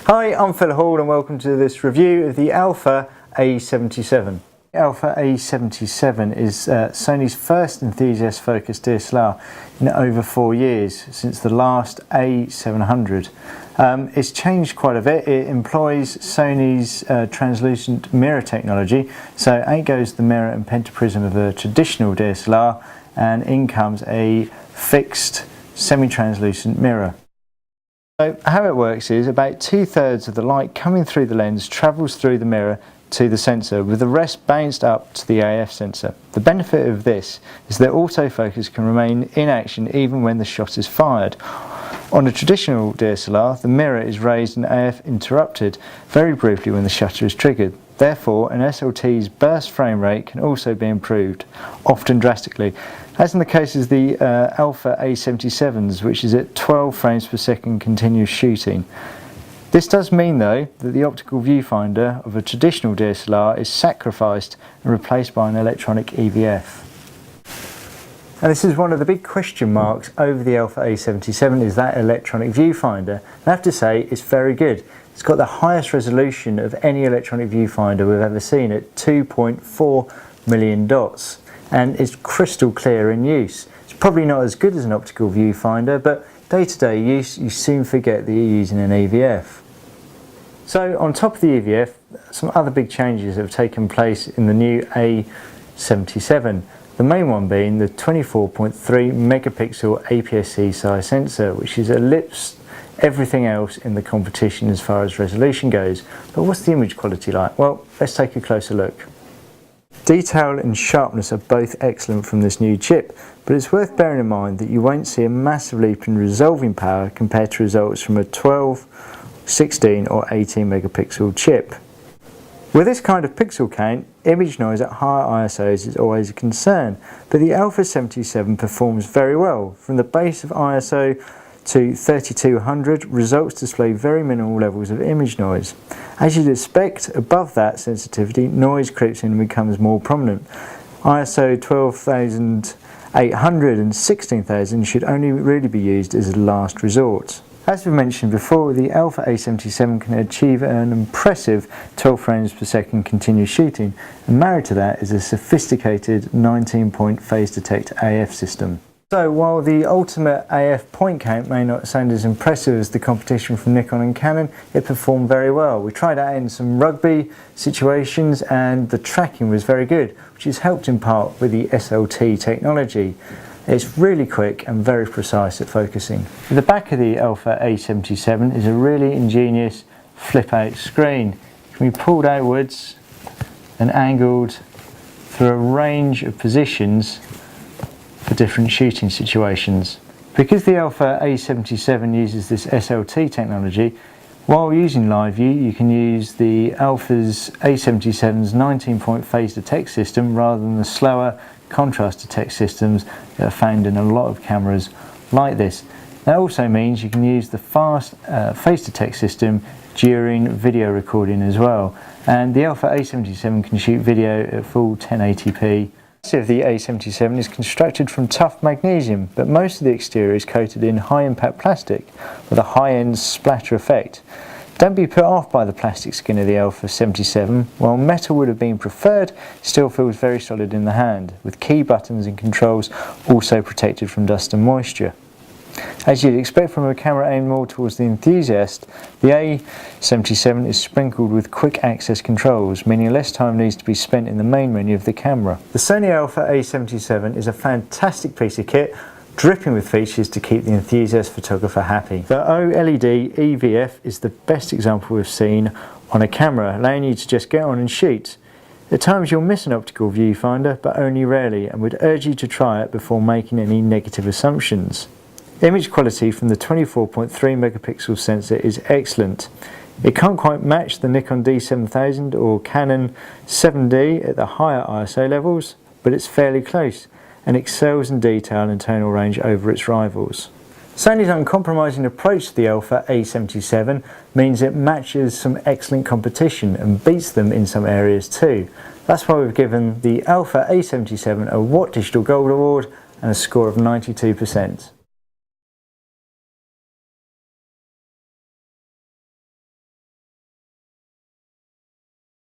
Hi, I'm Phil Hall and welcome to this review of the Alpha A77. The Alpha A77 is Sony's first enthusiast-focused DSLR in over 4 years, since the last A700. It's changed quite a bit. It employs Sony's translucent mirror technology, so out goes the mirror and pentaprism of a traditional DSLR, and in comes a fixed semi-translucent mirror. So how it works is about 2/3 of the light coming through the lens travels through the mirror to the sensor, with the rest bounced up to the AF sensor. The benefit of this is that autofocus can remain in action even when the shot is fired. On a traditional DSLR, the mirror is raised and AF interrupted very briefly when the shutter is triggered. Therefore, an SLT's burst frame rate can also be improved, often drastically, as in the case of the Alpha A77s, which is at 12 frames per second continuous shooting. This does mean, though, that the optical viewfinder of a traditional DSLR is sacrificed and replaced by an electronic EVF. And this is one of the big question marks over the Alpha A77, is that electronic viewfinder. I have to say, it's very good. It's got the highest resolution of any electronic viewfinder we've ever seen at 2.4 million dots, and it's crystal clear in use. It's probably not as good as an optical viewfinder, but day-to-day use you soon forget that you're using an EVF. So on top of the EVF, some other big changes have taken place in the new A77. The main one being the 24.3 megapixel APS-C size sensor, which has eclipsed everything else in the competition as far as resolution goes. But what's the image quality like? Well, let's take a closer look. Detail and sharpness are both excellent from this new chip, but it's worth bearing in mind that you won't see a massive leap in resolving power compared to results from a 12, 16 or 18 megapixel chip. With this kind of pixel count, image noise at higher ISOs is always a concern, but the Alpha 77 performs very well. From the base of ISO to 3200, results display very minimal levels of image noise. As you'd expect, above that sensitivity, noise creeps in and becomes more prominent. ISO 12800 and 16000 should only really be used as a last resort. As we mentioned before, the Alpha A77 can achieve an impressive 12 frames per second continuous shooting, and married to that is a sophisticated 19-point phase detect AF system. So while the ultimate AF point count may not sound as impressive as the competition from Nikon and Canon, it performed very well. We tried out in some rugby situations and the tracking was very good, which is helped in part with the SLT technology. It's really quick and very precise at focusing. At the back of the Alpha A77 is a really ingenious flip-out screen. It can be pulled outwards and angled through a range of positions for different shooting situations. Because the Alpha A77 uses this SLT technology, while using live view you can use the Alpha's A77's 19-point phase detect system rather than the slower contrast detect systems that are found in a lot of cameras like this. That also means you can use the fast phase detect system during video recording as well, and the Alpha A77 can shoot video at full 1080p. The of the A77 is constructed from tough magnesium, but most of the exterior is coated in high impact plastic with a high-end splatter effect. Don't be put off by the plastic skin of the Alpha 77. While metal would have been preferred, it still feels very solid in the hand, with key buttons and controls also protected from dust and moisture. As you'd expect from a camera aimed more towards the enthusiast, the A77 is sprinkled with quick access controls, meaning less time needs to be spent in the main menu of the camera. The Sony Alpha A77 is a fantastic piece of kit, dripping with features to keep the enthusiast photographer happy. The OLED EVF is the best example we've seen on a camera, allowing you to just get on and shoot. At times you'll miss an optical viewfinder, but only rarely, and would urge you to try it before making any negative assumptions. Image quality from the 24.3 megapixel sensor is excellent. It can't quite match the Nikon D7000 or Canon 7D at the higher ISO levels, but it's fairly close and excels in detail and tonal range over its rivals. Sony's uncompromising approach to the Alpha A77 means it matches some excellent competition and beats them in some areas too. That's why we've given the Alpha A77 a What Digital Gold Award and a score of 92%.